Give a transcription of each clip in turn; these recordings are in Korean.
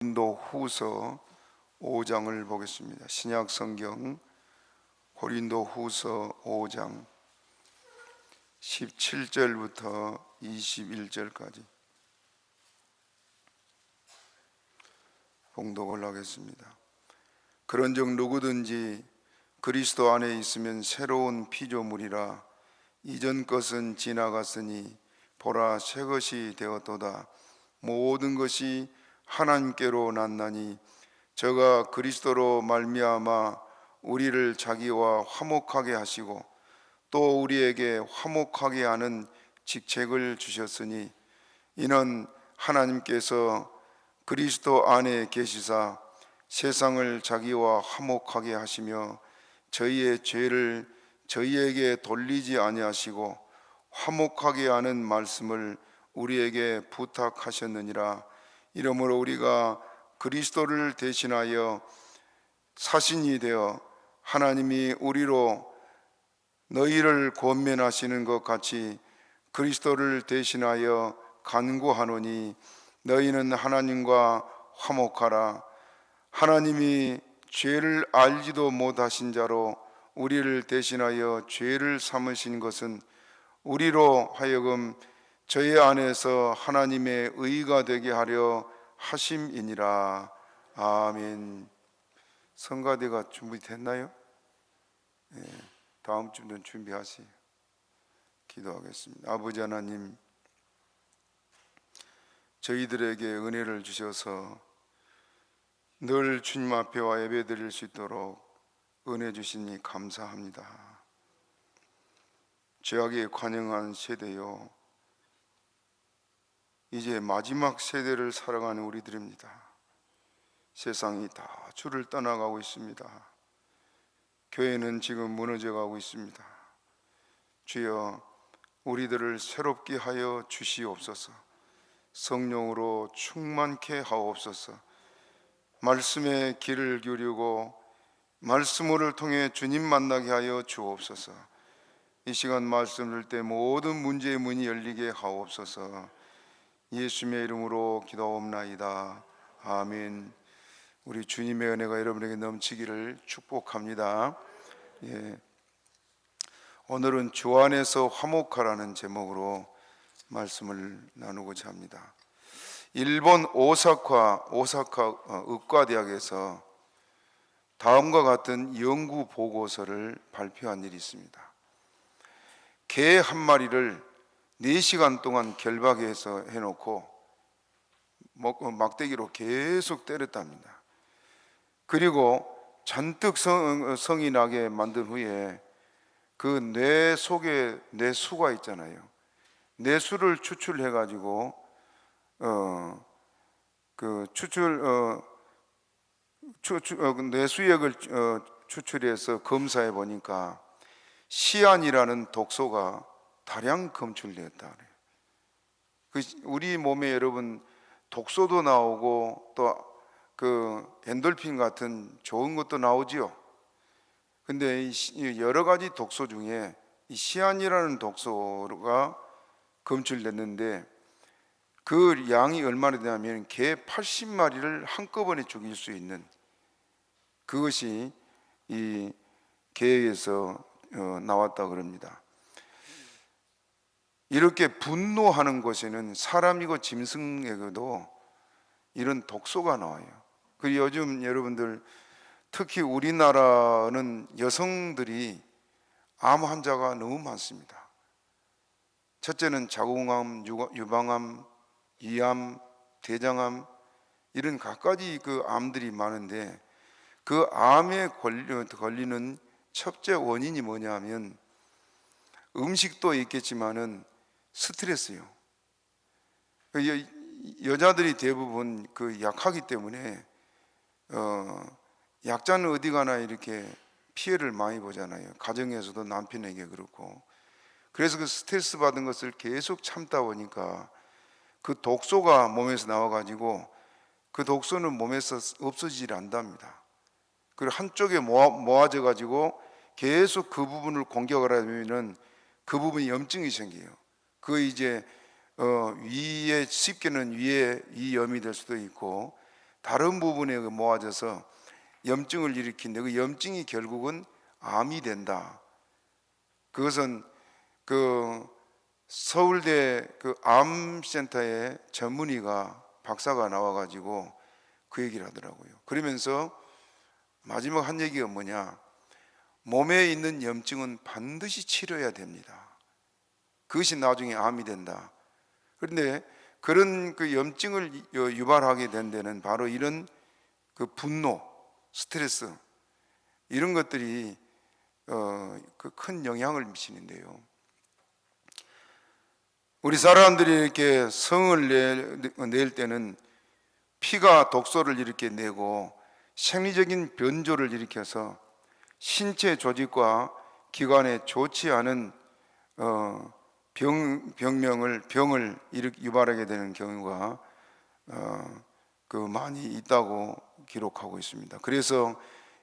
고린도후서 5장을 보겠습니다. 신약 성경 고린도후서 5장 17절부터 21절까지 봉독을 하겠습니다. 그런즉 누구든지 그리스도 안에 있으면 새로운 피조물이라. 이전 것은 지나갔으니 보라 새 것이 되었도다. 모든 것이 하나님께로 났나니 저가 그리스도로 말미암아 우리를 자기와 화목하게 하시고 또 우리에게 화목하게 하는 직책을 주셨으니 이는 하나님께서 그리스도 안에 계시사 세상을 자기와 화목하게 하시며 저희의 죄를 저희에게 돌리지 아니하시고 화목하게 하는 말씀을 우리에게 부탁하셨느니라. 이러므로 우리가 그리스도를 대신하여 사신이 되어 하나님이 우리로 너희를 권면하시는 것 같이 그리스도를 대신하여 간구하노니 너희는 하나님과 화목하라. 하나님이 죄를 알지도 못하신 자로 우리를 대신하여 죄를 삼으신 것은 우리로 하여금 저희 안에서 하나님의 의가 되게 하려 하심이니라. 아멘. 성가대가 준비됐나요? 네, 다음 주는 준비하세요. 기도하겠습니다. 아버지 하나님, 저희들에게 은혜를 주셔서 늘 주님 앞에 와 예배드릴 수 있도록 은혜 주시니 감사합니다. 죄악에 관영한 세대요, 이제 마지막 세대를 살아가는 우리들입니다. 세상이 다 주를 떠나가고 있습니다. 교회는 지금 무너져가고 있습니다. 주여, 우리들을 새롭게 하여 주시옵소서. 성령으로 충만케 하옵소서. 말씀의 길을 기울이고 말씀을 통해 주님 만나게 하여 주옵소서. 이 시간 말씀 들을 때 모든 문제의 문이 열리게 하옵소서. 예수님의 이름으로 기도옵나이다. 아멘. 우리 주님의 은혜가 여러분에게 넘치기를 축복합니다. 오늘은 주 안에서 화목하라는 제목으로 말씀을 나누고자 합니다. 일본 오사카 의과대학에서 다음과 같은 연구 보고서를 발표한 일이 있습니다. 개 한 마리를 4시간 동안 결박해서 해놓고 막대기로 계속 때렸답니다. 그리고 잔뜩 성이 나게 만든 후에 그 뇌 속에 뇌수가 있잖아요. 뇌수를 추출해가지고 뇌수액을 추출해서 검사해 보니까 시안이라는 독소가 다량 검출되었다 그래요. 우리 몸에 여러분 독소도 나오고 또 그 엔돌핀 같은 좋은 것도 나오지요. 근데 여러 가지 독소 중에 이 시안이라는 독소가 검출됐는데 그 양이 얼마나 되냐면 개 80마리를 한꺼번에 죽일 수 있는, 그것이 이 개에서 나왔다 그럽니다. 이렇게 분노하는 것에는 사람이고 짐승에게도 이런 독소가 나와요. 그리고 요즘 여러분들 특히 우리나라는 여성들이 암 환자가 너무 많습니다. 첫째는 자궁암, 유방암, 이암, 대장암 이런 갖가지 그 암들이 많은데 그 암에 걸리는 첫째 원인이 뭐냐면 음식도 있겠지만은 스트레스요. 여자들이 대부분 그 약하기 때문에 약자는 어디 가나 이렇게 피해를 많이 보잖아요. 가정에서도 남편에게 그렇고. 그래서 그 스트레스 받은 것을 계속 참다 보니까 그 독소가 몸에서 나와가지고 그 독소는 몸에서 없어지질 않답니다. 그리고 한쪽에 모아져 가지고 계속 그 부분을 공격을 하면은 그 부분이 염증이 생겨요. 그 이제 위에 쉽게는 위에 이염이 될 수도 있고 다른 부분에 모아져서 염증을 일으키는데 그 염증이 결국은 암이 된다. 그것은 그 서울대 그 암센터의 전문의가 박사가 나와가지고 그 얘기를 하더라고요. 그러면서 마지막 한 얘기가 뭐냐, 몸에 있는 염증은 반드시 치료해야 됩니다. 그것이 나중에 암이 된다. 그런데 그런 그 염증을 유발하게 된 데는 바로 이런 그 분노, 스트레스, 이런 것들이 그 큰 영향을 미치는데요. 우리 사람들이 이렇게 성을 낼 때는 피가 독소를 이렇게 내고 생리적인 변조를 일으켜서 신체 조직과 기관에 좋지 않은 병을 유발하게 되는 경우가 그 많이 있다고 기록하고 있습니다. 그래서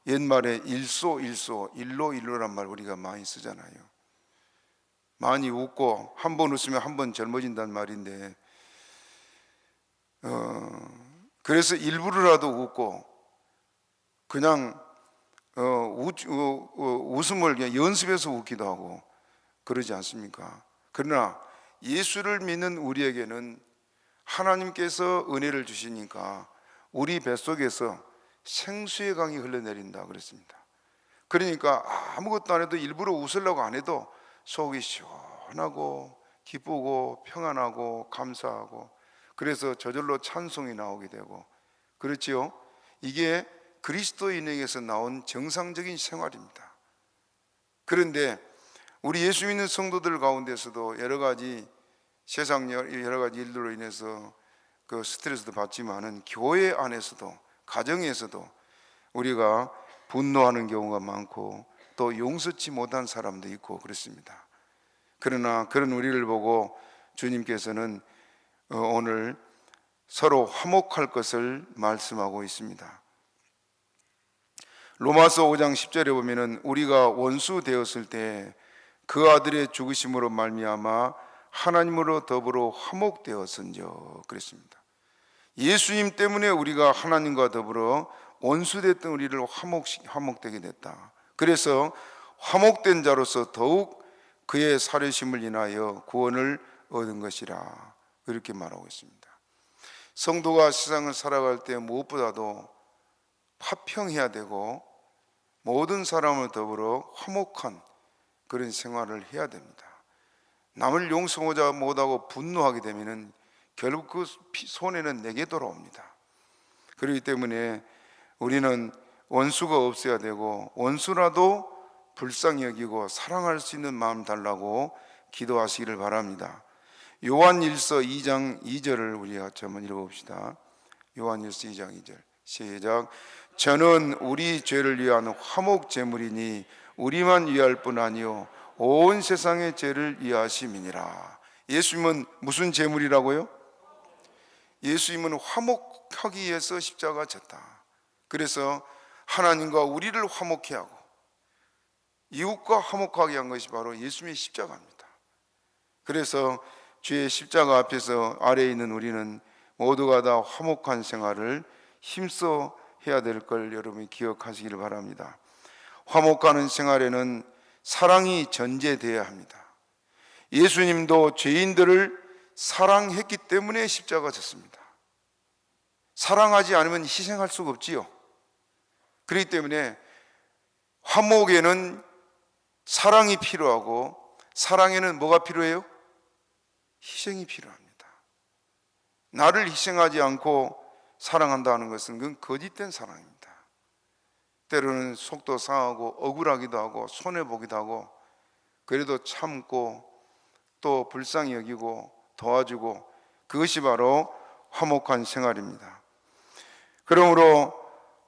옛말에 일로란 말 우리가 많이 쓰잖아요. 많이 웃고 한 번 웃으면 한 번 젊어진다는 말인데, 그래서 일부러라도 웃고 그냥 웃음을 그냥 연습해서 웃기도 하고 그러지 않습니까? 그러나 예수를 믿는 우리에게는 하나님께서 은혜를 주시니까 우리 뱃속에서 생수의 강이 흘러내린다 그랬습니다. 그러니까 아무것도 안 해도, 일부러 웃으려고 안 해도 속이 시원하고 기쁘고 평안하고 감사하고, 그래서 저절로 찬송이 나오게 되고 그렇지요. 이게 그리스도인에게서 나온 정상적인 생활입니다. 그런데 우리 예수 믿는 성도들 가운데서도 여러 가지 세상 여러 가지 일들로 인해서 그 스트레스도 받지만은 교회 안에서도 가정에서도 우리가 분노하는 경우가 많고 또 용서치 못한 사람도 있고 그렇습니다. 그러나 그런 우리를 보고 주님께서는 오늘 서로 화목할 것을 말씀하고 있습니다. 로마서 5장 10절에 보면은 우리가 원수 되었을 때 그 아들의 죽으심으로 말미암아 하나님으로 더불어 화목되었은저 그랬습니다. 예수님 때문에 우리가 하나님과 더불어 원수됐던 우리를 화목되게 됐다. 그래서 화목된 자로서 더욱 그의 살으심을 인하여 구원을 얻은 것이라, 이렇게 말하고 있습니다. 성도가 세상을 살아갈 때 무엇보다도 화평해야 되고 모든 사람을 더불어 화목한 그런 생활을 해야 됩니다. 남을 용서하지 못하고 분노하게 되면 결국 그 손해는 내게 돌아옵니다. 그렇기 때문에 우리는 원수가 없어야 되고 원수라도 불쌍히 여기고 사랑할 수 있는 마음 달라고 기도하시기를 바랍니다. 요한일서 2장 2절을 우리 같이 한번 읽어봅시다. 요한일서 2장 2절 시작. 저는 우리 죄를 위한 화목 제물이니 우리만 위할 뿐 아니요 온 세상의 죄를 위하심이니라. 예수님은 무슨 제물이라고요? 예수님은 화목하기 위해서 십자가 졌다. 그래서 하나님과 우리를 화목케 하고 이웃과 화목하게 한 것이 바로 예수님의 십자가입니다. 그래서 주의 십자가 앞에서 아래에 있는 우리는 모두가 다 화목한 생활을 힘써 해야 될 걸 여러분이 기억하시기를 바랍니다. 화목하는 생활에는 사랑이 전제되어야 합니다. 예수님도 죄인들을 사랑했기 때문에 십자가 졌습니다. 사랑하지 않으면 희생할 수가 없지요. 그렇기 때문에 화목에는 사랑이 필요하고 사랑에는 뭐가 필요해요? 희생이 필요합니다. 나를 희생하지 않고 사랑한다는 것은 그건 거짓된 사랑입니다. 때로는 속도 상하고 억울하기도 하고 손해보기도 하고 그래도 참고 또 불쌍히 여기고 도와주고, 그것이 바로 화목한 생활입니다. 그러므로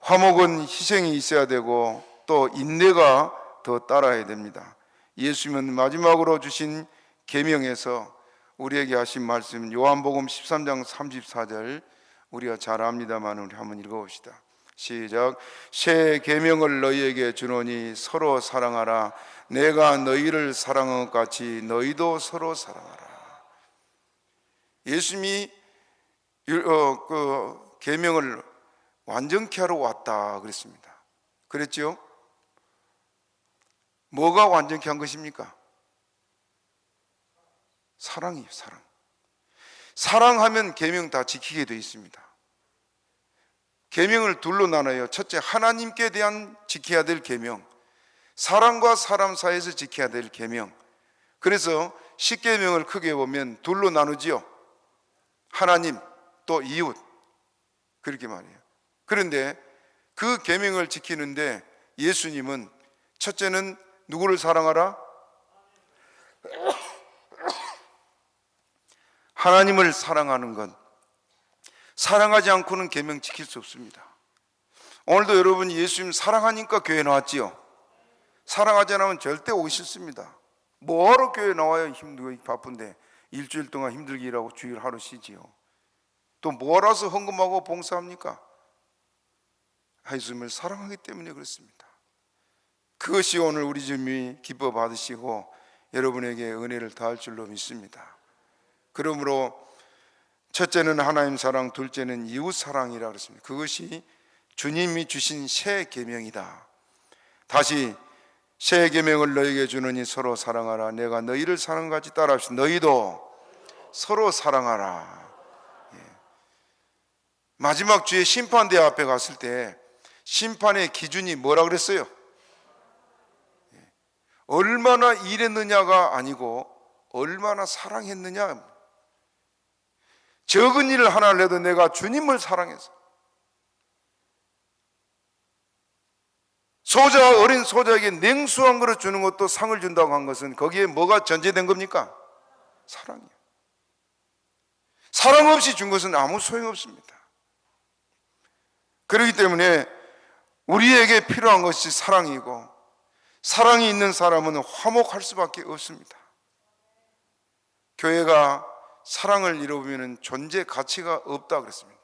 화목은 희생이 있어야 되고 또 인내가 더 따라야 됩니다. 예수님은 마지막으로 주신 계명에서 우리에게 하신 말씀, 요한복음 13장 34절 우리가 잘 압니다만 우리 한번 읽어봅시다. 시작. 새 계명을 너희에게 주노니 서로 사랑하라. 내가 너희를 사랑한 것 같이 너희도 서로 사랑하라. 예수님이 그 계명을 완전케 하러 왔다 그랬습니다. 그랬죠? 뭐가 완전케 한 것입니까? 사랑이에요. 사랑. 사랑하면 계명 다 지키게 되어 있습니다. 계명을 둘로 나눠요. 첫째, 하나님께 대한 지켜야 될 계명, 사람과 사람 사이에서 지켜야 될 계명. 그래서 십계명을 크게 보면 둘로 나누지요. 하나님 또 이웃, 그렇게 말해요. 그런데 그 계명을 지키는데 예수님은 첫째는 누구를 사랑하라? 하나님을 사랑하는 것. 사랑하지 않고는 계명 지킬 수 없습니다. 오늘도 여러분 예수님 사랑하니까 교회 나왔지요. 사랑하지 않으면 절대 오기 싫습니다. 뭐하러 교회 나와요? 힘들고 바쁜데 일주일 동안 힘들게 일하고 주일 하루 쉬지요. 또 뭐라서 헌금하고 봉사합니까? 예수님을 사랑하기 때문에 그렇습니다. 그것이 오늘 우리 주님이 기뻐 받으시고 여러분에게 은혜를 다할 줄로 믿습니다. 그러므로 첫째는 하나님 사랑, 둘째는 이웃 사랑이라 그랬습니다. 그것이 주님이 주신 새 계명이다. 다시 새 계명을 너희에게 주노니 서로 사랑하라. 내가 너희를 사랑한 같이 따라합시다. 너희도 서로 사랑하라. 마지막 주에 심판대 앞에 갔을 때 심판의 기준이 뭐라 그랬어요? 얼마나 일했느냐가 아니고 얼마나 사랑했느냐. 적은 일을 하나를 해도 내가 주님을 사랑해서, 소자, 어린 소자에게 냉수 한 그릇 주는 것도 상을 준다고 한 것은 거기에 뭐가 전제된 겁니까? 사랑이에요. 사랑 없이 준 것은 아무 소용없습니다. 그렇기 때문에 우리에게 필요한 것이 사랑이고, 사랑이 있는 사람은 화목할 수밖에 없습니다. 교회가 사랑을 잃어보면 존재 가치가 없다 그랬습니다.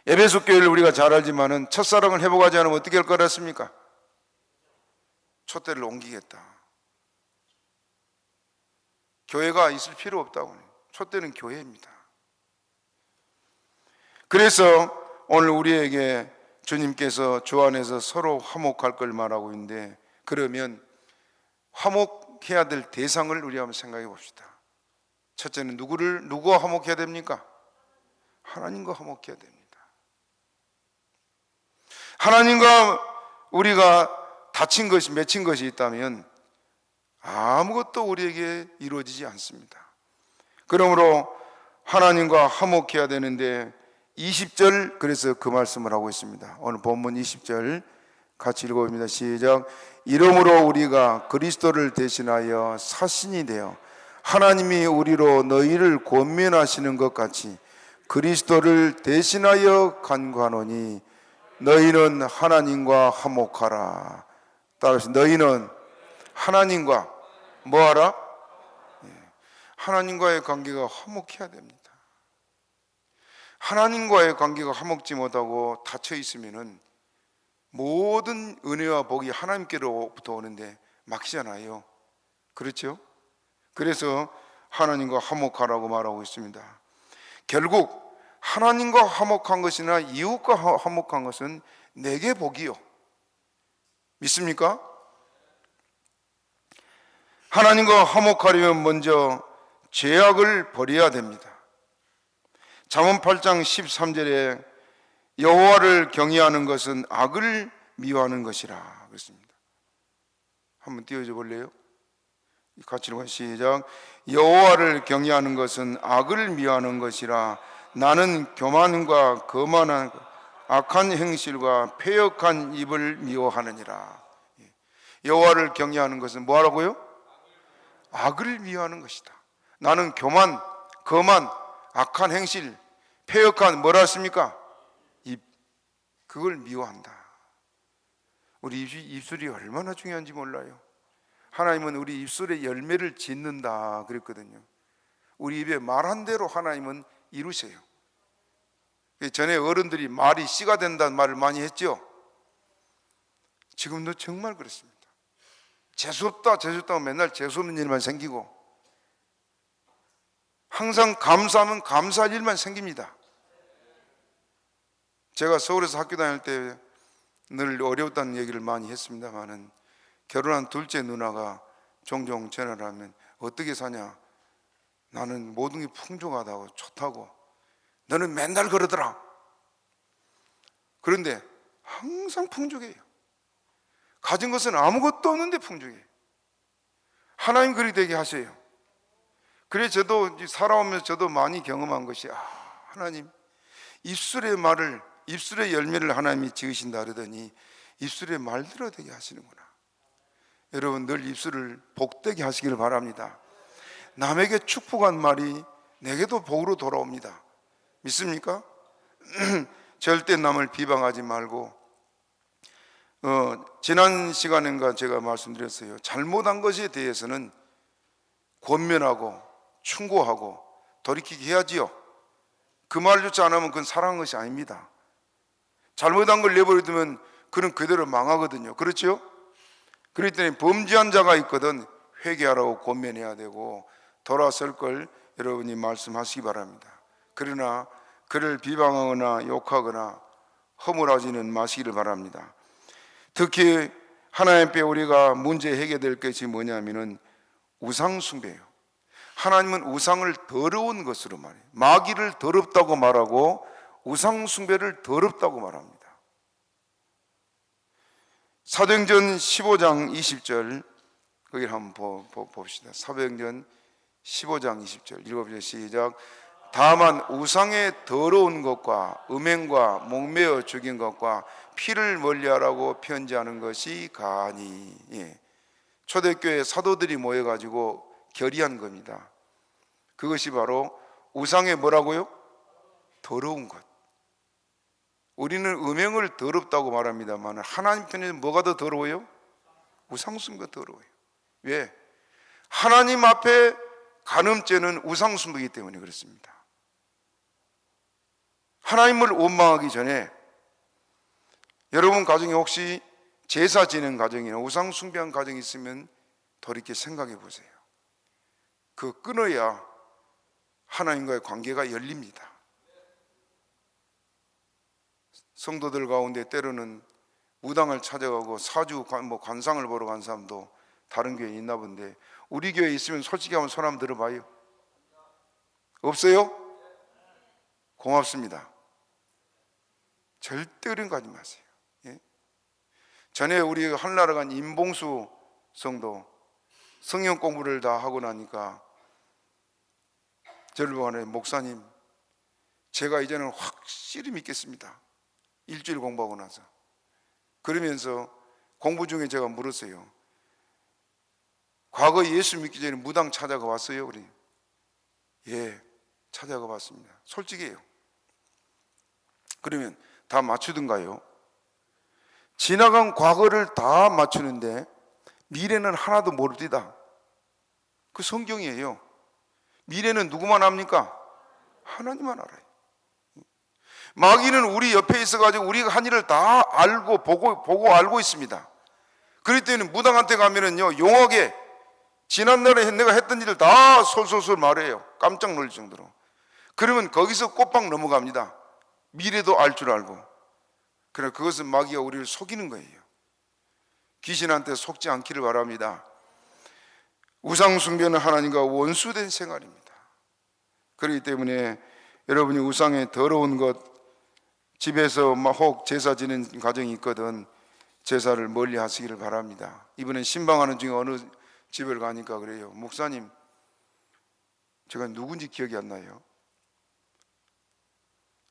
에베소 교회를 우리가 잘 알지만은 첫사랑을 회복하지 않으면 어떻게 할 거랬습니까? 촛대를 옮기겠다. 교회가 있을 필요 없다고. 촛대는 교회입니다. 그래서 오늘 우리에게 주님께서 주 안에서 서로 화목할 걸 말하고 있는데, 그러면 화목해야 될 대상을 우리 한번 생각해 봅시다. 첫째는 누구와 화목해야 됩니까? 하나님과 화목해야 됩니다. 하나님과 우리가 다친 것이, 맺힌 것이 있다면 아무것도 우리에게 이루어지지 않습니다. 그러므로 하나님과 화목해야 되는데 20절, 그래서 그 말씀을 하고 있습니다. 오늘 본문 20절 같이 읽어봅니다. 시작. 이러므로 우리가 그리스도를 대신하여 사신이 되어 하나님이 우리로 너희를 권면하시는 것 같이 그리스도를 대신하여 간구하노니 너희는 하나님과 화목하라. 따라서 너희는 하나님과 뭐하라? 하나님과의 관계가 화목해야 됩니다. 하나님과의 관계가 화목지 못하고 닫혀 있으면은 모든 은혜와 복이 하나님께로부터 오는데 막히잖아요. 그렇죠? 그래서 하나님과 화목하라고 말하고 있습니다. 결국 하나님과 화목한 것이나 이웃과 화목한 것은 내게 복이요. 믿습니까? 하나님과 화목하려면 먼저 죄악을 버려야 됩니다. 잠언 8장 13절에 여호와를 경외하는 것은 악을 미워하는 것이라 그랬습니다. 한번 띄워줘 볼래요? 같이 읽어 시작. 여호와를 경외하는 것은 악을 미워하는 것이라 나는 교만과 거만한 악한 행실과 패역한 입을 미워하느니라. 여호와를 경외하는 것은 뭐하라고요? 악을 미워하는 것이다. 나는 교만, 거만, 악한 행실, 패역한 뭐라 했습니까? 입, 그걸 미워한다. 우리 입술이 얼마나 중요한지 몰라요. 하나님은 우리 입술에 열매를 짓는다 그랬거든요. 우리 입에 말한 대로 하나님은 이루세요. 전에 어른들이 말이 씨가 된다는 말을 많이 했죠. 지금도 정말 그렇습니다. 재수없다 재수없다고 맨날 재수없는 일만 생기고, 항상 감사하면 감사할 일만 생깁니다. 제가 서울에서 학교 다닐 때 늘 어려웠다는 얘기를 많이 했습니다만은, 결혼한 둘째 누나가 종종 전화를 하면 어떻게 사냐, 나는 모든 게 풍족하다고 좋다고, 너는 맨날 그러더라. 그런데 항상 풍족해요. 가진 것은 아무것도 없는데 풍족해요. 하나님 그리 되게 하세요. 그래 저도 살아오면서 저도 많이 경험한 것이, 하나님 입술의 말을, 입술의 열매를 하나님이 지으신다 그러더니 입술의 말대로 되게 하시는구나. 여러분 늘 입술을 복되게 하시기를 바랍니다. 남에게 축복한 말이 내게도 복으로 돌아옵니다. 믿습니까? 절대 남을 비방하지 말고, 지난 시간인가 제가 말씀드렸어요. 잘못한 것에 대해서는 권면하고 충고하고 돌이키게 해야지요. 그 말조차 안 하면 그건 사랑한 것이 아닙니다. 잘못한 걸 내버려두면 그는 그대로 망하거든요. 그렇죠? 그렇기 때문에 범죄한 자가 있거든 회개하라고 권면해야 되고 돌아설 걸 여러분이 말씀하시기 바랍니다. 그러나 그를 비방하거나 욕하거나 허물하지는 마시기를 바랍니다. 특히 하나님 앞에 우리가 문제 해결될 것이 뭐냐면은 우상 숭배예요. 하나님은 우상을 더러운 것으로 말해요. 마귀를 더럽다고 말하고 우상 숭배를 더럽다고 말합니다. 사도행전 15장 20절 거기를 한번 봅시다. 사도행전 15장 20절 읽어보세요. 시작. 다만 우상의 더러운 것과 음행과 목매어 죽인 것과 피를 멀리하라고 편지하는 것이 가니. 초대교회 사도들이 모여가지고 결의한 겁니다. 그것이 바로 우상의 뭐라고요? 더러운 것. 우리는 음행을 더럽다고 말합니다만 하나님 편에서 뭐가 더 더러워요? 우상숭배가 더러워요. 왜? 하나님 앞에 간음죄는 우상숭배이기 때문에 그렇습니다. 하나님을 원망하기 전에 여러분 가정에 혹시 제사 지는 가정이나 우상숭배한 가정이 있으면 돌이켜 생각해 보세요. 그 끊어야 하나님과의 관계가 열립니다. 성도들 가운데 때로는 무당을 찾아가고 사주 관상을 보러 간 사람도 다른 교회에 있나 본데, 우리 교회에 있으면 솔직히 한번 손 한번 들어봐요. 없어요? 고맙습니다. 절대 그런 거 하지 마세요. 전에 우리 한나라 간 임봉수 성도 성경 공부를 다 하고 나니까 저를 보고 목사님, 제가 이제는 확실히 믿겠습니다. 일주일 공부하고 나서. 그러면서 공부 중에 제가 물었어요. 과거 예수 믿기 전에 무당 찾아가 왔어요? 우리 예, 찾아가 봤습니다. 솔직해요. 그러면 다 맞추던가요? 지나간 과거를 다 맞추는데 미래는 하나도 모릅니다. 그 성경이에요. 미래는 누구만 압니까? 하나님만 알아요. 마귀는 우리 옆에 있어가지고 우리가 한 일을 다 알고 보고 알고 있습니다. 그렇기 때문에 무당한테 가면은요, 용하게 지난날에 내가 했던 일을 다 솔솔솔 말해요. 깜짝 놀랄 정도로. 그러면 거기서 꼬박 넘어갑니다. 미래도 알 줄 알고. 그러나 그것은 마귀가 우리를 속이는 거예요. 귀신한테 속지 않기를 바랍니다. 우상숭배는 하나님과 원수된 생활입니다. 그렇기 때문에 여러분이 우상의 더러운 것, 집에서 혹 제사 지는 가정이 있거든 제사를 멀리 하시기를 바랍니다. 이번엔 신방하는 중에 어느 집을 가니까 그래요. 목사님, 제가 누군지 기억이 안 나요.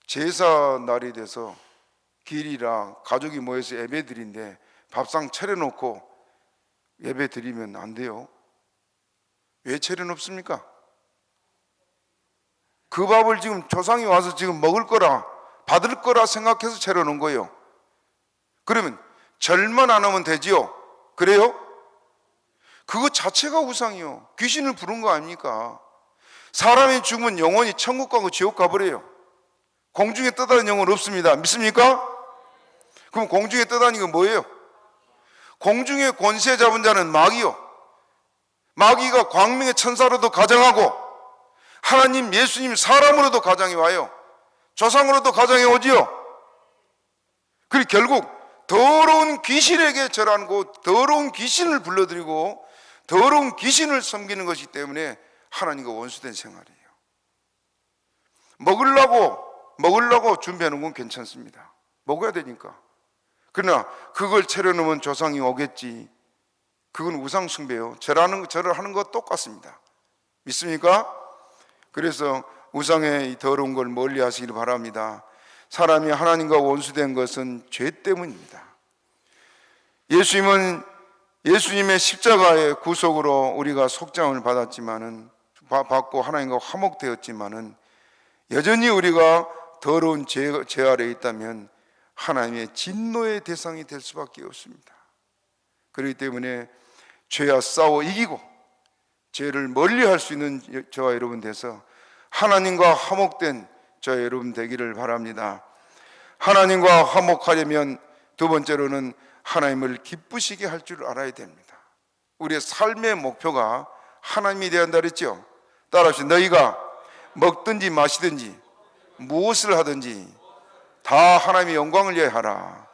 제사 날이 돼서 길이라 가족이 모여서 예배 드린데 밥상 차려놓고 예배 드리면 안 돼요. 왜 차려놓습니까? 그 밥을 지금 조상이 와서 지금 먹을 거라 받을 거라 생각해서 차려놓은 거예요. 그러면 절만 안 하면 되지요? 그래요? 그거 자체가 우상이요. 귀신을 부른 거 아닙니까? 사람이 죽으면 영혼이 천국 가고 지옥 가버려요. 공중에 떠다니는 영혼 없습니다. 믿습니까? 그럼 공중에 떠다니는 건 뭐예요? 공중에 권세 잡은 자는 마귀요. 마귀가 광명의 천사로도 가장하고 하나님 예수님 사람으로도 가장해 와요. 조상으로도 가장해 오지요. 그리고 결국 더러운 귀신에게 절하고 더러운 귀신을 불러들이고 더러운 귀신을 섬기는 것이기 때문에 하나님과 원수된 생활이에요. 먹으려고 준비하는 건 괜찮습니다. 먹어야 되니까. 그러나 그걸 차려놓으면 조상이 오겠지. 그건 우상숭배요. 절을 하는 것 똑같습니다. 믿습니까? 그래서 우상의 이 더러운 걸 멀리 하시길 바랍니다. 사람이 하나님과 원수된 것은 죄 때문입니다. 예수님의 십자가의 구속으로 우리가 속죄함을 받고 하나님과 화목되었지만은 여전히 우리가 더러운 죄 아래에 있다면 하나님의 진노의 대상이 될 수밖에 없습니다. 그렇기 때문에 죄와 싸워 이기고 죄를 멀리할 수 있는 저와 여러분 돼서 하나님과 화목된 저와 여러분 되기를 바랍니다. 하나님과 화목하려면 두 번째로는 하나님을 기쁘시게 할 줄 알아야 됩니다. 우리의 삶의 목표가 하나님이 되어야 한다 그랬죠. 따라합시다. 너희가 먹든지 마시든지 무엇을 하든지 다 하나님의 영광을 위해 하라.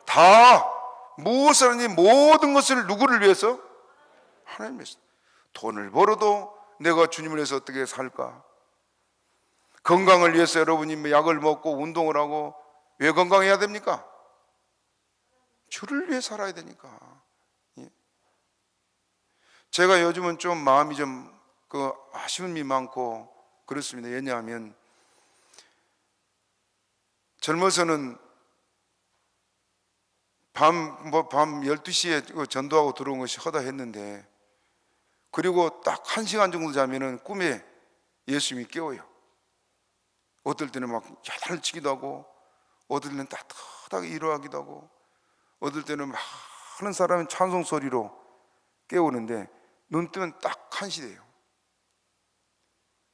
다 무엇을 하든지 모든 것을 누구를 위해서? 하나님 위해서. 돈을 벌어도 내가 주님을 위해서 어떻게 살까? 건강을 위해서 여러분이 약을 먹고 운동을 하고 왜 건강해야 됩니까? 주를 위해 살아야 되니까. 제가 요즘은 좀 마음이 좀 아쉬움이 많고 그렇습니다. 왜냐하면 젊어서는 밤 12시에 전도하고 들어온 것이 허다했는데, 그리고 딱 1시간 정도 자면은 꿈에 예수님이 깨워요. 어떨 때는 막 야단을 치기도 하고, 어떨 때는 따뜻하게 일어나기도 하고, 어떨 때는 많은 사람이 찬송 소리로 깨우는데 눈 뜨면 딱 1시 돼요.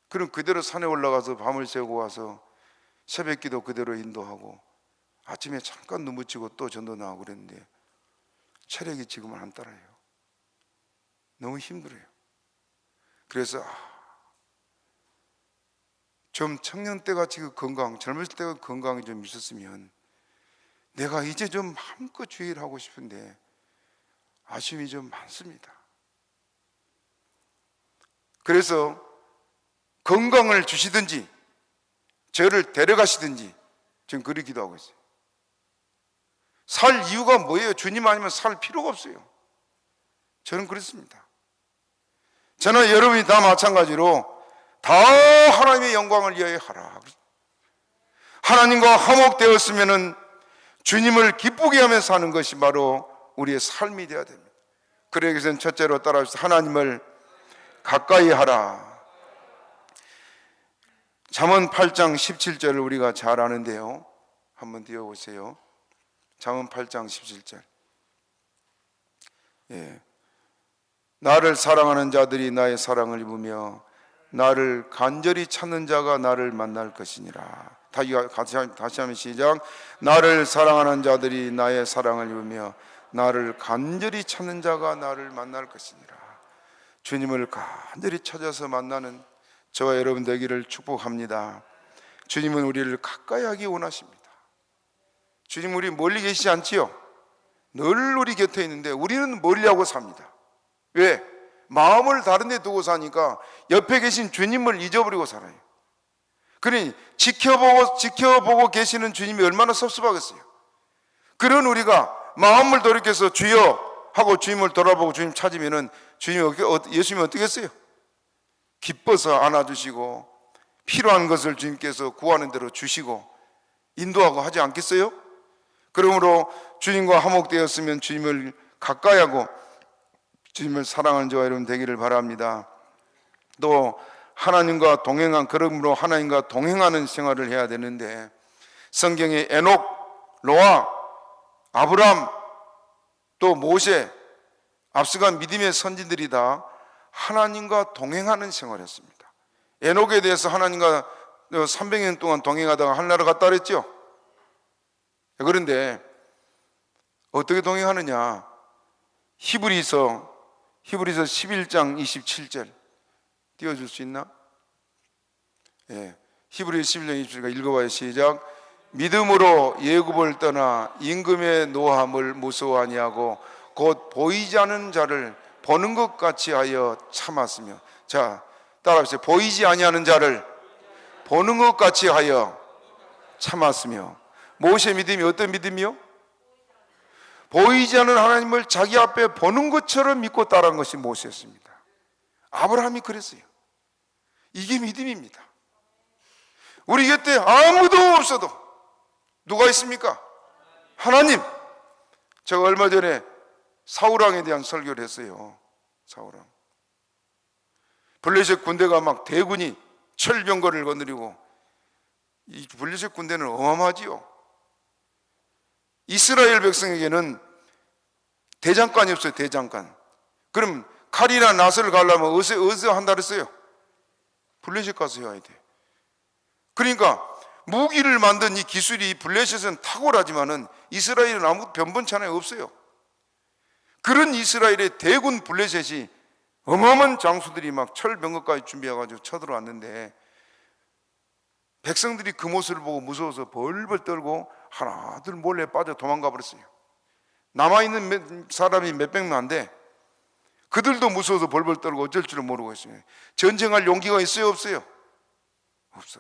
그럼 그대로 산에 올라가서 밤을 새고 와서 새벽 기도 그대로 인도하고 아침에 잠깐 눈 붙이고 또 전도 나가고 그랬는데 체력이 지금은 안 따라요. 너무 힘들어요. 그래서 좀 청년 때가 지금 젊었을 때가 건강이 좀 있었으면 내가 이제 좀 마음껏 주의를 하고 싶은데 아쉬움이 좀 많습니다. 그래서 건강을 주시든지 저를 데려가시든지 지금 그리 기도하고 있어요. 살 이유가 뭐예요? 주님 아니면 살 필요가 없어요. 저는 그렇습니다. 저는 여러분이 다 마찬가지로 다 하나님의 영광을 위하여 하라. 하나님과 화목되었으면 주님을 기쁘게 하면서 사는 것이 바로 우리의 삶이 되어야 됩니다. 그러기 위해서는 첫째로 따라합시다. 하나님을 가까이 하라. 잠언 8장 17절을 우리가 잘 아는데요, 한번 띄워보세요. 잠언 8장 17절. 나를 사랑하는 자들이 나의 사랑을 입으며 나를 간절히 찾는 자가 나를 만날 것이니라. 다시 하면 시작. 나를 사랑하는 자들이 나의 사랑을 입으며 나를 간절히 찾는 자가 나를 만날 것이니라. 주님을 간절히 찾아서 만나는 저와 여러분 되기를 축복합니다. 주님은 우리를 가까이 하기 원하십니다. 주님 우리 멀리 계시지 않지요? 늘 우리 곁에 있는데 우리는 멀리하고 삽니다. 왜? 마음을 다른 데 두고 사니까 옆에 계신 주님을 잊어버리고 살아요. 그러니 지켜보고 계시는 주님이 얼마나 섭섭하겠어요. 그런 우리가 마음을 돌이켜서 주여 하고 주님을 돌아보고 주님 찾으면은 예수님이 어떻게 했어요? 기뻐서 안아주시고 필요한 것을 주님께서 구하는 대로 주시고 인도하고 하지 않겠어요? 그러므로 주님과 화목되었으면 주님을 가까이 하고 주님을 사랑하는 저와 여러분 되기를 바랍니다. 또 하나님과 그러므로 하나님과 동행하는 생활을 해야 되는데, 성경에 에녹, 노아, 아브람, 또 모세, 앞서간 믿음의 선지들이 다 하나님과 동행하는 생활을 했습니다. 에녹에 대해서 하나님과 300년 동안 동행하다가 하늘나라 갔다 그랬죠. 그런데 어떻게 동행하느냐? 히브리서 11장 27절 띄워줄 수 있나? 히브리서 11장 27절 읽어봐요. 시작. 믿음으로 예굽을 떠나 임금의 노함을 무서워 아니하고 곧 보이지 않는 자를 보는 것 같이 하여 참았으며. 자, 따라하세요. 보이지 아니하는 자를 보는 것 같이 하여 참았으며. 모세의 믿음이 어떤 믿음이요? 보이지 않는 하나님을 자기 앞에 보는 것처럼 믿고 따라한 것이 모세였습니다. 아브라함이 그랬어요. 이게 믿음입니다. 우리 곁에 아무도 없어도 누가 있습니까? 하나님. 제가 얼마 전에 사울왕에 대한 설교를 했어요. 사울왕. 블레셋 군대가 막 대군이 철병거를 거느리고, 이 블레셋 군대는 어마어마하지요. 이스라엘 백성에게는 대장간이 없어요. 대장간. 그럼 칼이나 낫을 가려면 어디서 한다 그랬어요? 블레셋 가서 해야 돼. 그러니까 무기를 만든 이 기술이 블레셋은 탁월하지만은 이스라엘은 아무 변변찮아요. 없어요. 그런 이스라엘의 대군 블레셋이 어마어마한 장수들이 막 철병거까지 준비해가지고 쳐들어왔는데, 백성들이 그 모습을 보고 무서워서 벌벌 떨고 하나둘 몰래 빠져 도망가 버렸어요. 남아있는 사람이 몇백 명인데 그들도 무서워서 벌벌 떨고 어쩔 줄을 모르고 있어요. 전쟁할 용기가 있어요? 없어요? 없어.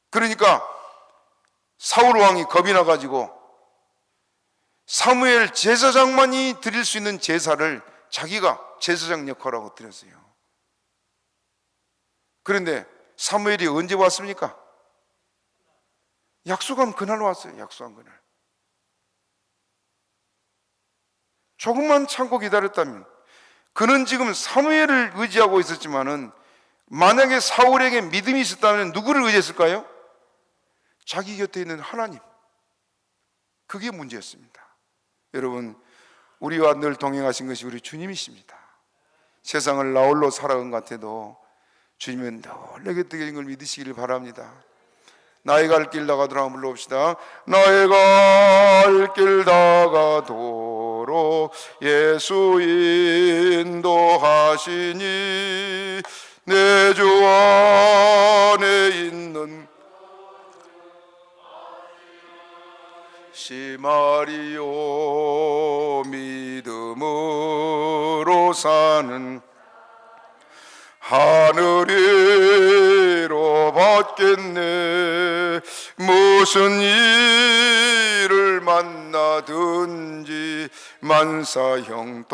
그러니까 사울 왕이 겁이 나가지고 사무엘 제사장만이 드릴 수 있는 제사를 자기가 제사장 역할하고 드렸어요. 그런데 사무엘이 언제 왔습니까? 약속한 그날 왔어요. 약속한 그날. 조금만 참고 기다렸다면, 그는 지금 사무엘을 의지하고 있었지만은 만약에 사울에게 믿음이 있었다면 누구를 의지했을까요? 자기 곁에 있는 하나님. 그게 문제였습니다. 여러분, 우리와 늘 동행하신 것이 우리 주님이십니다. 세상을 나홀로 살아간 것 같아도 주님은 늘 내게 뜨는 걸 믿으시기를 바랍니다. 나의 갈 길 다가도록 한번 불러봅시다. 나의 갈 길 다가도록 예수 인도하시니 내 주 안에 있는 시마리오 믿음으로 사는 하늘이로 받겠네. 무슨 일을 만나든지 만사형통하리라.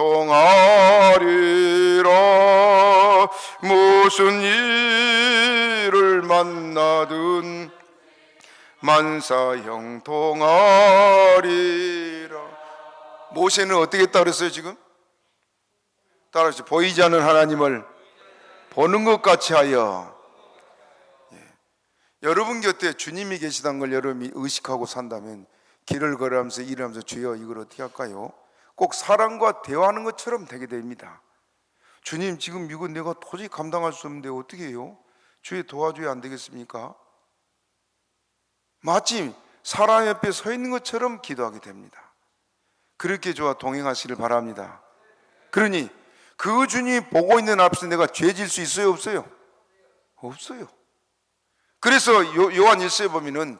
무슨 일을 만나든 만사형통하리라. 모세는 어떻게 했다 그랬어요? 지금 따라하시죠. 보이지 않는 하나님을 보는 것 같이 하여. 여러분 곁에 주님이 계시다는 걸 여러분이 의식하고 산다면 길을 걸어가면서 일하면서 주여 이걸 어떻게 할까요? 꼭 사람과 대화하는 것처럼 되게 됩니다. 주님 지금 이거 내가 도저히 감당할 수 없는데 어떻게 해요? 주의 도와줘야 안 되겠습니까? 마치 사람 옆에 서 있는 것처럼 기도하게 됩니다. 그렇게 저와 동행하시길 바랍니다. 그러니 그 주님이 보고 있는 앞에서 내가 죄 질 수 있어요? 없어요? 없어요. 그래서 요한 1서에 보면은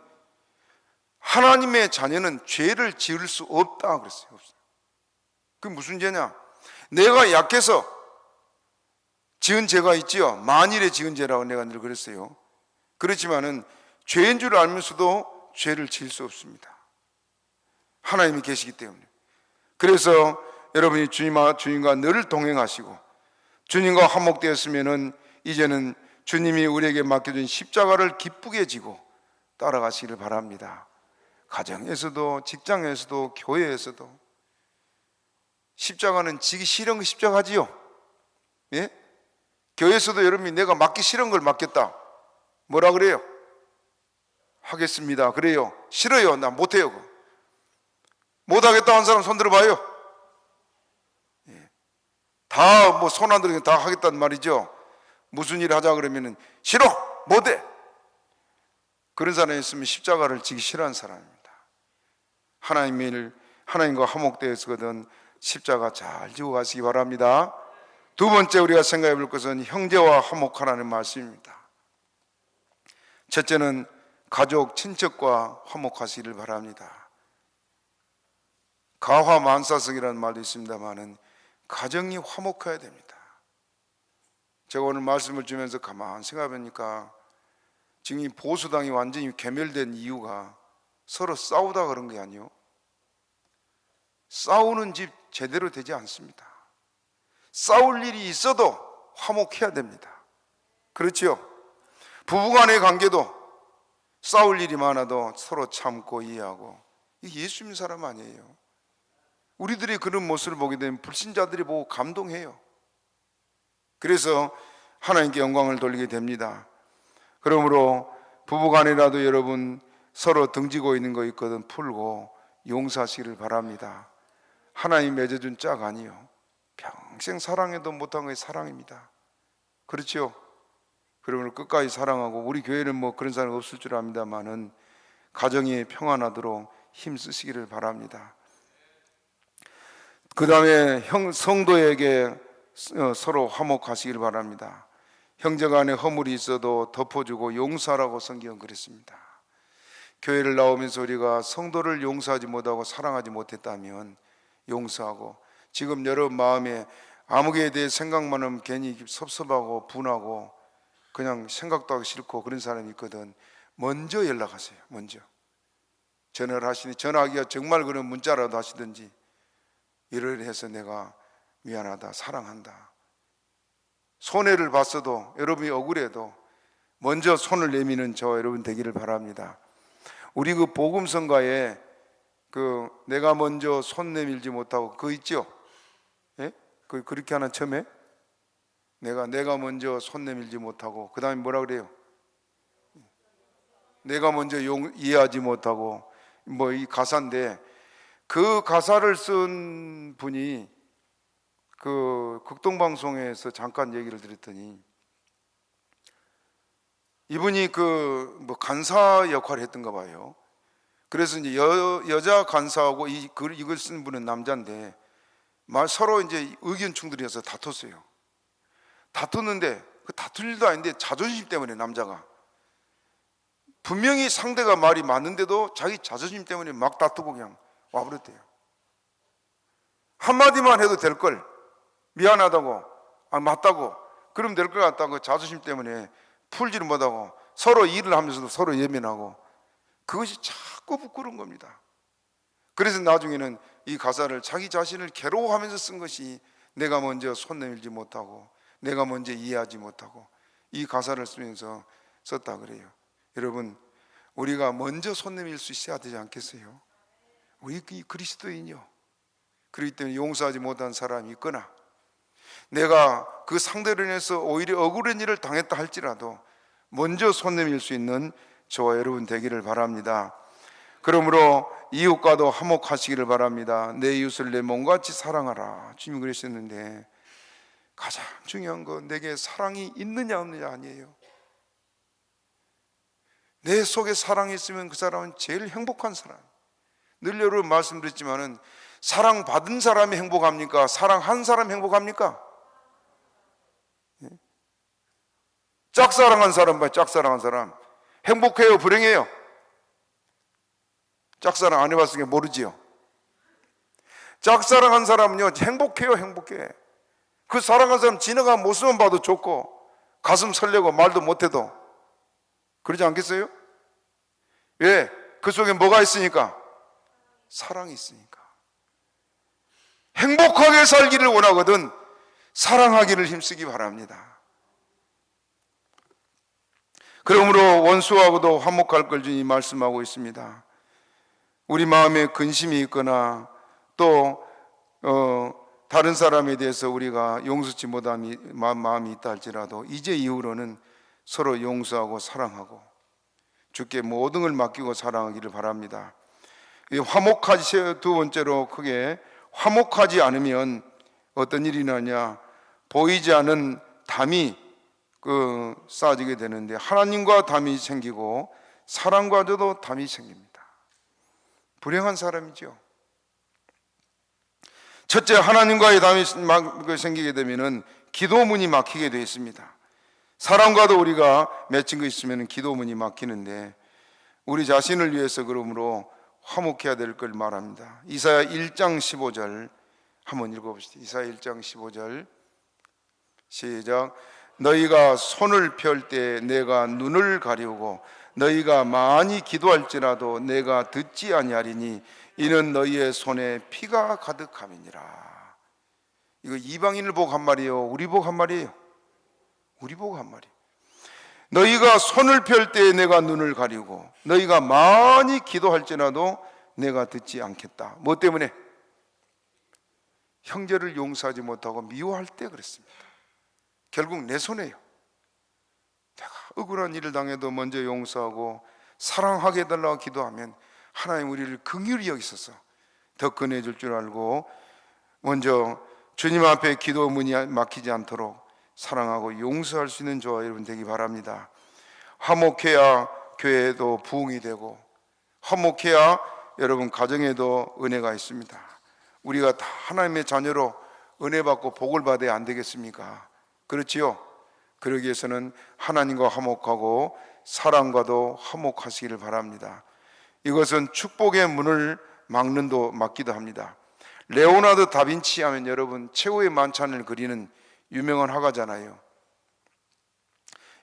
하나님의 자녀는 죄를 지을 수 없다 그랬어요. 없어요. 그게 무슨 죄냐? 내가 약해서 지은 죄가 있지요. 만일에 지은 죄라고 내가 늘 그랬어요. 그렇지만은 죄인 줄 알면서도 죄를 지을 수 없습니다. 하나님이 계시기 때문에. 그래서 여러분이 주님과 늘 동행하시고 주님과 화목되었으면은 이제는 주님이 우리에게 맡겨준 십자가를 기쁘게 지고 따라가시기를 바랍니다. 가정에서도 직장에서도 교회에서도 십자가는 지기 싫은 거 십자가지요. 예? 교회에서도 여러분이 내가 맡기 싫은 걸 맡겼다. 뭐라 그래요? 하겠습니다. 그래요. 싫어요. 나 못해요. 못하겠다 한 사람 손 들어봐요. 다 뭐 손 안 들으면 다 하겠다는 말이죠. 무슨 일 하자 그러면은 싫어, 못해. 그런 사람이 있으면 십자가를 지기 싫어하는 사람입니다. 하나님과 화목되었거든 십자가 잘 지고 가시기 바랍니다. 두 번째 우리가 생각해 볼 것은 형제와 화목하라는 말씀입니다. 첫째는 가족, 친척과 화목하시기를 바랍니다. 가화만사성이라는 말도 있습니다만은 가정이 화목해야 됩니다. 제가 오늘 말씀을 주면서 가만히 생각해보니까 지금 이 보수당이 완전히 괴멸된 이유가 서로 싸우다 그런 게 아니요, 싸우는 집 제대로 되지 않습니다. 싸울 일이 있어도 화목해야 됩니다. 그렇죠? 부부간의 관계도 싸울 일이 많아도 서로 참고 이해하고, 이게 예수 믿는 사람 아니에요. 우리들이 그런 모습을 보게 되면 불신자들이 보고 감동해요. 그래서 하나님께 영광을 돌리게 됩니다. 그러므로 부부간이라도 여러분 서로 등지고 있는 거 있거든 풀고 용서하시기를 바랍니다. 하나님 맺어준 짝 아니요, 평생 사랑해도 못한 것이 사랑입니다. 그렇죠? 그러므로 끝까지 사랑하고, 우리 교회는 뭐 그런 사람 없을 줄 압니다만은 가정이 평안하도록 힘쓰시기를 바랍니다. 그 다음에 성도에게 서로 화목하시기를 바랍니다. 형제간에 허물이 있어도 덮어주고 용서하라고 성경은 그랬습니다. 교회를 나오면서 우리가 성도를 용서하지 못하고 사랑하지 못했다면 용서하고, 지금 여러분 마음에 아무개에 대해 생각만 하면 괜히 섭섭하고 분하고 그냥 생각도 하기 싫고 그런 사람이 있거든. 먼저 연락하세요. 먼저 전화를 하시니, 전화하기가 정말 그런 문자라도 하시든지 이를 해서 내가 미안하다, 사랑한다. 손해를 봤어도, 여러분이 억울해도 먼저 손을 내미는 저 여러분 되기를 바랍니다. 우리 그 복음성가에 그 내가 먼저 손 내밀지 못하고 그거 있죠? 예? 그렇게 하나 처음에 내가 먼저 손 내밀지 못하고, 그 다음에 뭐라 그래요? 내가 먼저 이해하지 못하고, 뭐 이 가사인데, 그 가사를 쓴 분이 그 극동방송에서 잠깐 얘기를 들었더니, 이분이 그 뭐 간사 역할을 했던가 봐요. 그래서 이제 여자 간사하고 이걸 쓴 분은 남자인데 서로 이제 의견 충돌이어서 다퉜어요. 다퉜는데 그 다툴 일도 아닌데 자존심 때문에 남자가 분명히 상대가 말이 맞는데도 자기 자존심 때문에 막 다투고 그냥 와버렸대요. 한마디만 해도 될 걸, 미안하다고, 맞다고, 그럼 될 것 같다고 자존심 때문에 풀지를 못하고 서로 일을 하면서도 서로 예민하고, 그것이 자꾸 부끄러운 겁니다. 그래서 나중에는 이 가사를 자기 자신을 괴로워하면서 쓴 것이, 내가 먼저 손 내밀지 못하고 내가 먼저 이해하지 못하고, 이 가사를 쓰면서 썼다 그래요. 여러분, 우리가 먼저 손 내밀 수 있어야 되지 않겠어요? 우리 그리스도인이요, 그렇기 때문에 용서하지 못한 사람이 있거나 내가 그 상대로 인해서 오히려 억울한 일을 당했다 할지라도 먼저 손 내밀 수 있는 저와 여러분 되기를 바랍니다. 그러므로 이웃과도 화목하시기를 바랍니다. 내 이웃을 내 몸같이 사랑하라, 주님이 그러셨는데, 가장 중요한 건 내게 사랑이 있느냐 없느냐 아니에요. 내 속에 사랑이 있으면 그 사람은 제일 행복한 사람. 늘 여러분 말씀드렸지만은, 사랑받은 사람이 행복합니까? 사랑한 사람이 행복합니까? 짝사랑한 사람 봐요. 짝사랑한 사람 행복해요, 불행해요? 짝사랑 안 해봤으니까 모르지요. 짝사랑한 사람은요 행복해요. 행복해. 그 사랑한 사람 지나간 모습만 봐도 좋고 가슴 설레고 말도 못해도 그러지 않겠어요? 왜? 그 속에 뭐가 있으니까? 사랑이 있으니까. 행복하게 살기를 원하거든 사랑하기를 힘쓰기 바랍니다. 그러므로 원수하고도 화목할 걸 주님이 말씀하고 있습니다. 우리 마음에 근심이 있거나 또 다른 사람에 대해서 우리가 용서치 못한 마음이 있다 할지라도 이제 이후로는 서로 용서하고 사랑하고 주께 모든 걸 맡기고 사랑하기를 바랍니다. 화목하지, 두 번째로 크게 화목하지 않으면 어떤 일이 나냐, 보이지 않은 담이 쌓아지게 되는데, 하나님과 담이 생기고 사람과도 담이 생깁니다. 불행한 사람이죠. 첫째, 하나님과의 담이 생기게 되면은 기도문이 막히게 되어 있습니다. 사람과도 우리가 맺힌 거 있으면 기도문이 막히는데, 우리 자신을 위해서 그러므로 화목해야 될 걸 말합니다. 이사야 1장 15절 한번 읽어봅시다. 이사야 1장 15절 시작. 너희가 손을 펼 때 내가 눈을 가리우고 너희가 많이 기도할지라도 내가 듣지 아니하리니 이는 너희의 손에 피가 가득함이니라. 이거 이방인을 보고 한 말이에요? 우리 보고 한 말이에요? 우리 보고 한 말이에요. 너희가 손을 펼 때 내가 눈을 가리고 너희가 많이 기도할지라도 내가 듣지 않겠다. 뭐 때문에? 형제를 용서하지 못하고 미워할 때 그랬습니다. 결국 내 손에요. 내가 억울한 일을 당해도 먼저 용서하고 사랑하게 해달라고 기도하면 하나님 우리를 긍휼히 여기셔서 더 권해줄 줄 알고 먼저 주님 앞에 기도 문이 막히지 않도록 사랑하고 용서할 수 있는 저와 여러분 되기 바랍니다. 화목해야 교회에도 부흥이 되고 화목해야 여러분 가정에도 은혜가 있습니다. 우리가 다 하나님의 자녀로 은혜 받고 복을 받아야 안 되겠습니까? 그렇지요? 그러기 위해서는 하나님과 화목하고 사랑과도 화목하시기를 바랍니다. 이것은 축복의 문을 막기도 합니다. 레오나르도 다빈치 하면 여러분 최후의 만찬을 그리는 유명한 화가잖아요.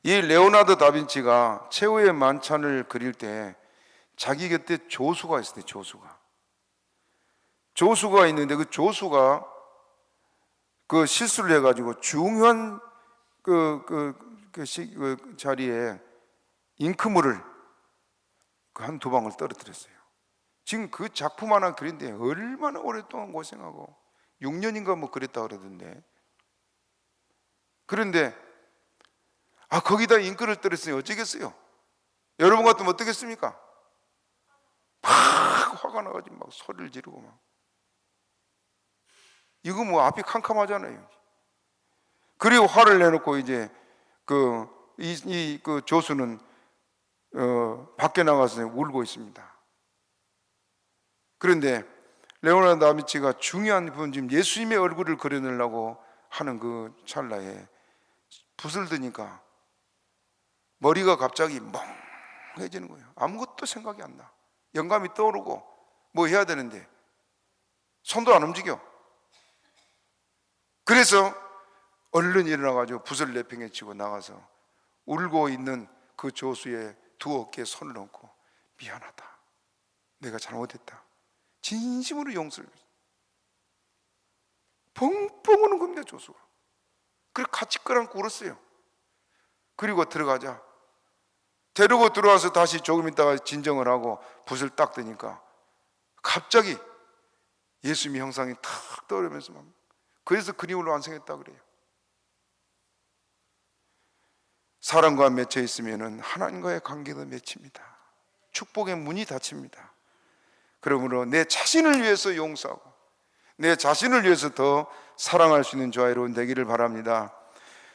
이 레오나르도 다빈치가 최후의 만찬을 그릴 때 자기 곁에 조수가 있었대요. 조수가 있는데 그 조수가 그 실수를 해가지고 중요한 그 자리에 잉크물을 한두 방울 떨어뜨렸어요. 지금 그 작품 하나 그린데 얼마나 오랫동안 고생하고 6년인가 뭐 그랬다 그러던데. 그런데 거기다 잉크를 떨었으니 어쩌겠어요? 여러분 같으면 어떻겠습니까? 막 화가 나가지고 막 소리를 지르고 막. 이거 뭐 앞이 캄캄하잖아요. 그리고 화를 내놓고 이제 그 조수는 밖에 나가서 울고 있습니다. 그런데 레오나르도 다빈치가 중요한 부분, 지금 예수님의 얼굴을 그려내려고 하는 그 찰나에 붓을 드니까 머리가 갑자기 멍해지는 거예요. 아무것도 생각이 안 나. 영감이 떠오르고 뭐 해야 되는데 손도 안 움직여. 그래서 얼른 일어나가지고 붓을 내팽개 치고 나가서 울고 있는 그 조수의 두 어깨에 손을 얹고 미안하다, 내가 잘못했다, 진심으로 용서를 펑펑 우는 겁니다. 조수가. 그래 같이 끌어안고 울었어요. 그리고 들어가자 데리고 들어와서 다시 조금 있다가 진정을 하고 붓을 딱 드니까 갑자기 예수님의 형상이 탁 떠오르면서 막, 그래서 그림을 완성했다 그래요. 사랑과 맺혀 있으면 하나님과의 관계도 맺힙니다. 축복의 문이 닫힙니다. 그러므로 내 자신을 위해서 용서하고 내 자신을 위해서 더 사랑할 수 있는 저와 여러분 되기를 바랍니다.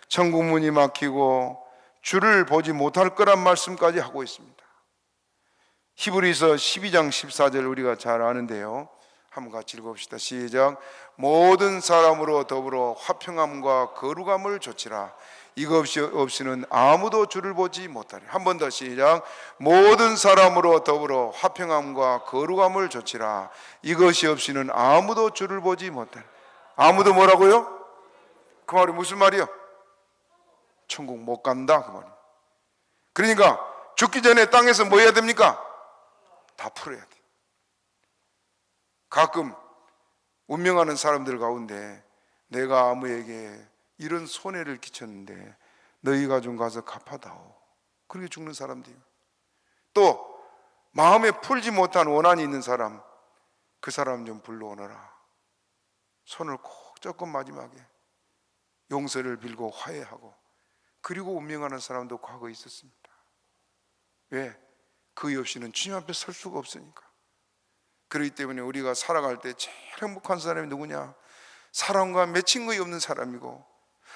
천국 문이 막히고 주를 보지 못할 거란 말씀까지 하고 있습니다. 히브리서 12장 14절 우리가 잘 아는데요, 한번 같이 읽어봅시다. 시작. 모든 사람으로 더불어 화평함과 거룩함을 조치라. 이거 없이는 아무도 주를 보지 못하리. 한 번 더 시작. 모든 사람으로 더불어 화평함과 거룩함을 조치라. 이것이 없이는 아무도 주를 보지 못하리. 아무도 뭐라고요? 그 말이 무슨 말이요? 천국 못 간다 그 말이에요. 그러니까 죽기 전에 땅에서 뭐 해야 됩니까? 다 풀어야 돼. 가끔 운명하는 사람들 가운데 내가 아무에게 이런 손해를 끼쳤는데 너희가 좀 가서 갚아다오, 그렇게 죽는 사람들이. 또 마음에 풀지 못한 원한이 있는 사람, 그 사람 좀 불러오너라. 손을 꼭 잡고 마지막에 용서를 빌고 화해하고, 그리고 운명하는 사람도 과거에 있었습니다. 왜? 그의 없이는 주님 앞에 설 수가 없으니까. 그렇기 때문에 우리가 살아갈 때 제일 행복한 사람이 누구냐? 사랑과 맺힌 것이 없는 사람이고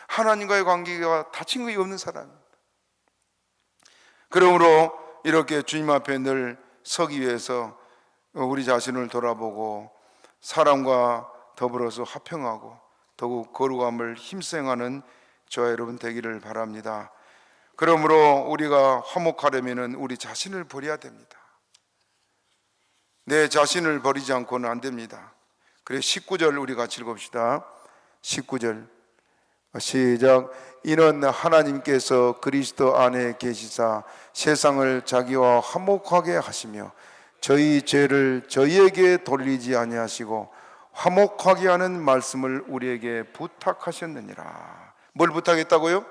하나님과의 관계가 닫힌 것이 없는 사람입니다. 그러므로 이렇게 주님 앞에 늘 서기 위해서 우리 자신을 돌아보고 사랑과 더불어서 화평하고 더욱 거룩함을 힘써하는 저와 여러분 되기를 바랍니다. 그러므로 우리가 화목하려면 우리 자신을 버려야 됩니다. 내 자신을 버리지 않고는 안 됩니다. 그래서 19절 우리 같이 읽읍시다. 19절 시작. 이는 하나님께서 그리스도 안에 계시사 세상을 자기와 화목하게 하시며 저희 죄를 저희에게 돌리지 아니하시고 화목하게 하는 말씀을 우리에게 부탁하셨느니라. 뭘 부탁했다고요?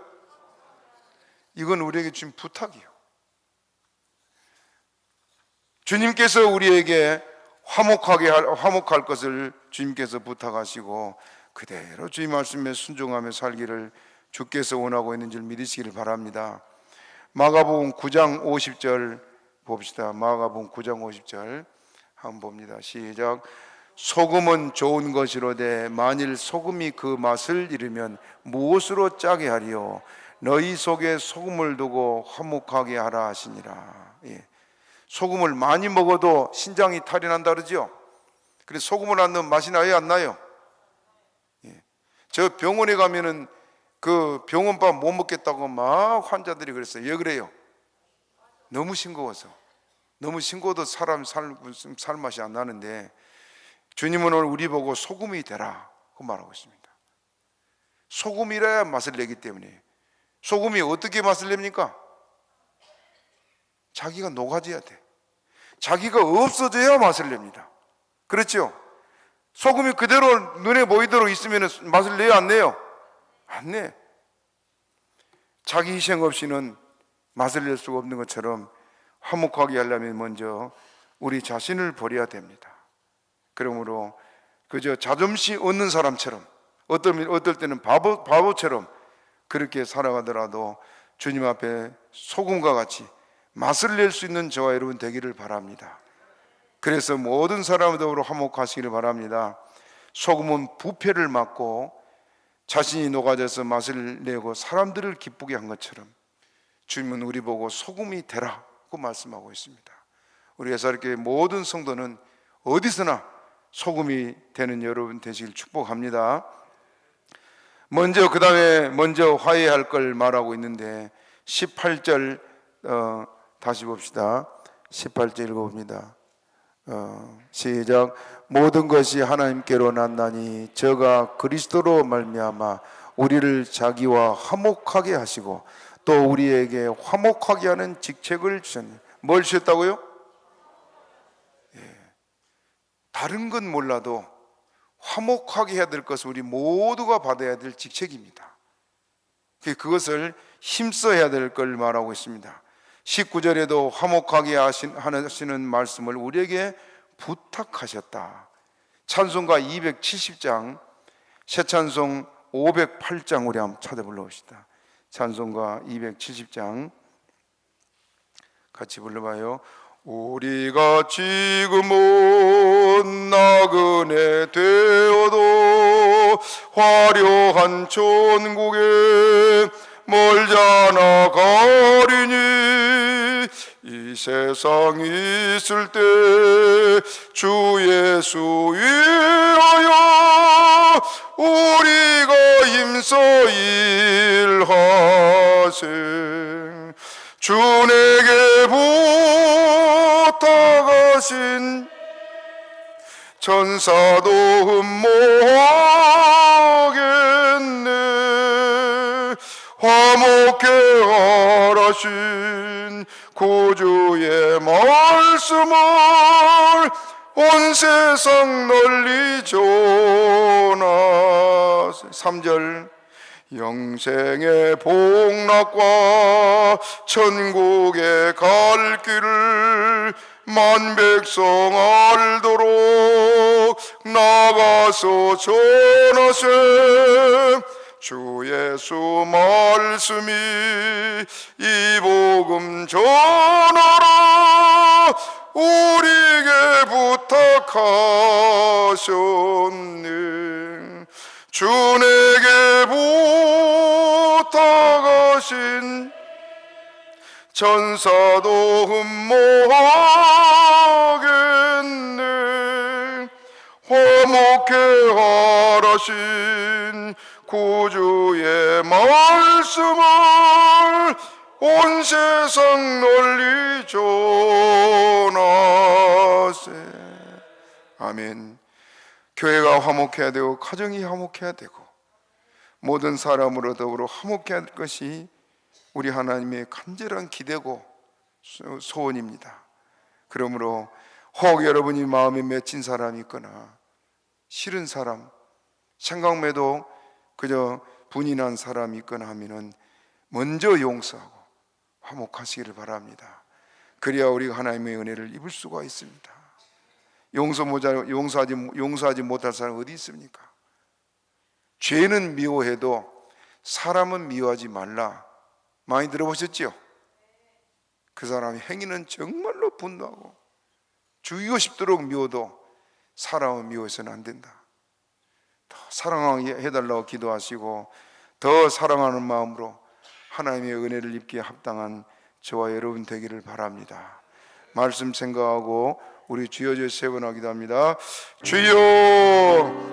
이건 우리에게 주신 부탁이요. 주님께서 우리에게 화목할 것을 주님께서 부탁하시고 그대로 주님 말씀에 순종하며 살기를 주께서 원하고 있는 줄 믿으시기를 바랍니다. 마가복음 9장 50절 봅시다. 마가복음 9장 50절 한번 봅니다. 시작. 소금은 좋은 것이로되 만일 소금이 그 맛을 잃으면 무엇으로 짜게 하리요? 너희 속에 소금을 두고 화목하게 하라 하시니라. 예. 소금을 많이 먹어도 신장이 탈이 난다 그러죠. 그래서 소금을 안 넣으면 맛이 나요, 안 나요? 예. 저 병원에 가면은 그 병원밥 못 먹겠다고 막 환자들이 그랬어요. 왜 그래요? 너무 싱거워서. 너무 싱거워도 사람 살 맛이 안 나는데 주님은 오늘 우리 보고 소금이 되라 그 말하고 있습니다. 소금이라야 맛을 내기 때문에. 소금이 어떻게 맛을 냅니까? 자기가 녹아져야 돼. 자기가 없어져야 맛을 냅니다. 그렇죠? 소금이 그대로 눈에 보이도록 있으면 맛을 내요, 안 내요? 안 내. 자기 희생 없이는 맛을 낼 수가 없는 것처럼 화목하게 하려면 먼저 우리 자신을 버려야 됩니다. 그러므로 그저 자존심 얻는 사람처럼 어떨 때는 바보처럼 그렇게 살아가더라도 주님 앞에 소금과 같이 맛을 낼 수 있는 저와 여러분 되기를 바랍니다. 그래서 모든 사람들로 화목하시기를 바랍니다. 소금은 부패를 막고 자신이 녹아져서 맛을 내고 사람들을 기쁘게 한 것처럼 주님은 우리 보고 소금이 되라고 말씀하고 있습니다. 우리 예사롭게 모든 성도는 어디서나 소금이 되는 여러분 되시길 축복합니다. 먼저 그 다음에 먼저 화해할 걸 말하고 있는데 18절 다시 봅시다. 18절 읽어봅니다. 시작. 모든 것이 하나님께로 났나니 저가 그리스도로 말미암아 우리를 자기와 화목하게 하시고 또 우리에게 화목하게 하는 직책을 주셨네. 뭘 주셨다고요? 예. 다른 건 몰라도 화목하게 해야 될 것은 우리 모두가 받아야 될 직책입니다. 그것을 힘써 해야 될 걸 말하고 있습니다. 19절에도 화목하게 하시는 말씀을 우리에게 부탁하셨다. 찬송가 270장, 새 찬송 508장 우리 한번 찾아 불러봅시다. 찬송가 270장 같이 불러봐요. 우리가 지금은 나그네 되어도 화려한 천국에 멀잖아 가리니 이 세상 있을 때 주 예수 위하여 우리가 힘써 일하세. 주 내게 부탁하신 천사도 흠모하겠네. 화목해 하라신 구주의 말씀을 온 세상 널리 전하세. 3절 영생의 복락과 천국에 갈 길을 만 백성 알도록 나가서 전하세. 주 예수 말씀이 이 복음 전하라 우리에게 부탁하셨네. 주 내게 부탁하신 천사도 흠모하겠네. 화목해 하라신 구주의 말씀을 온 세상 널리 전하세. 아멘. 교회가 화목해야 되고 가정이 화목해야 되고 모든 사람으로 더불어 화목해야 할 것이 우리 하나님의 간절한 기대고 소원입니다. 그러므로 혹 여러분이 마음에 맺힌 사람이 있거나 싫은 사람, 생각매도 그저 분이 난 사람이 있거나 하면은 먼저 용서하고 화목하시기를 바랍니다. 그래야 우리가 하나님의 은혜를 입을 수가 있습니다. 용서하지 못할 사람 어디 있습니까? 죄는 미워해도 사람은 미워하지 말라. 많이 들어보셨죠? 그 사람의 행위는 정말로 분노하고 죽이고 싶도록 미워도 사람은 미워해서는 안 된다. 더 사랑하게 해달라고 기도하시고 더 사랑하는 마음으로 하나님의 은혜를 입기에 합당한 저와 여러분 되기를 바랍니다. 말씀 생각하고 우리 주여 주여 세 번 하기도 합니다. 주여